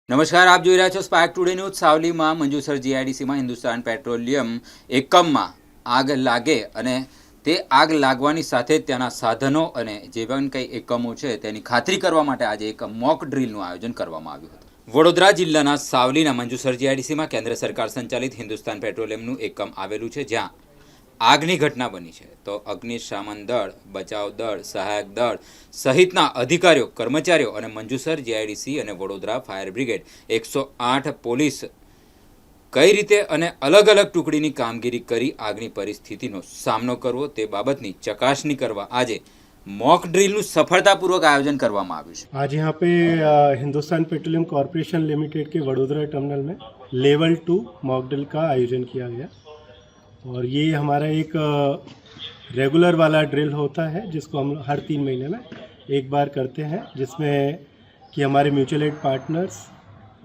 નમસ્કાર, આપ જોઈ રહ્યા છો સ્પાર્ક ટુડે ન્યૂઝ. સાવલીમાં મંજુસર જીઆઈડીસીમાં હિન્દુસ્તાન પેટ્રોલિયમ એકમમાં આગ લાગે અને તે આગ લાગવાની સાથે જ ત્યાંના સાધનો અને જે પણ કંઈ એકમો છે તેની ખાતરી કરવા માટે આજે એક મોક ડ્રીલનું આયોજન કરવામાં આવ્યું હતું. વડોદરા જિલ્લાના સાવલીના મંજુસર જીઆઈડીસીમાં કેન્દ્ર સરકાર સંચાલિત હિન્દુસ્તાન પેટ્રોલિયમનું એકમ આવેલું છે, જ્યાં આગની ઘટના બની છે. તો અગ્નિશામન દળ, બચાવ દળ, સહાયક દળ સહિતના અધિકારીઓ, કર્મચારીઓ અને મંજુસર જીઆઈડીસી અને વડોદરા ફાયર બ્રિગેડ 108 પોલીસ કઈ રીતે અને અલગ અલગ ટુકડીની કામગીરી કરી આગની પરિસ્થિતિનો સામનો કરવો તે બાબતની ચકાસણી કરવા આજે मॉक ड्रिल सफलतापूर्वक आयोजन કરવામાં આવ્યું છે. आज यहाँ पे हिंदुस्तान पेट्रोलियम कॉरपोरेशन लिमिटेड के वडोदरा टर्मिनल में लेवल 2 मॉक ड्रिल का आयोजन किया गया और ये हमारा एक रेगुलर वाला ड्रिल होता है जिसको हम हर 3 महीने में एक बार करते हैं, जिसमें कि हमारे म्यूचुअल एड पार्टनर्स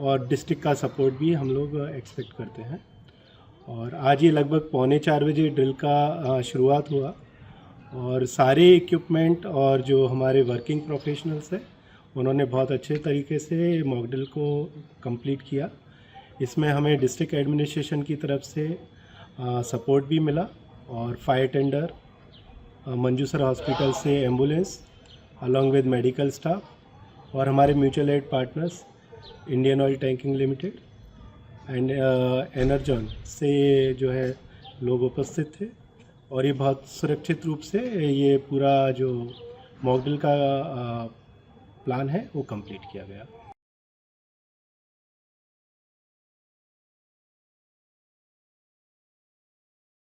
और डिस्ट्रिक्ट का सपोर्ट भी हम लोग एक्सपेक्ट करते हैं. और आज ये लगभग 3:45 बजे ड्रिल का शुरुआत हुआ और सारे इक्विपमेंट और जो हमारे वर्किंग प्रोफेशनल्स हैं उन्होंने बहुत अच्छे तरीके से मॉक ड्रिल को कंप्लीट किया. इसमें हमें डिस्ट्रिक्ट एडमिनिस्ट्रेशन की तरफ से सपोर्ट भी मिला और फायर टेंडर, मंजूसर हॉस्पिटल से ambulance along with medical staff और हमारे mutual aid partners Indian Oil Tanking Limited and Enerjon से जो है लोग उपस्थित थे और ये बहुत सुरक्षित रूप से ये पूरा जो मॉक ड्रिल का प्लान है वो कंप्लीट किया गया.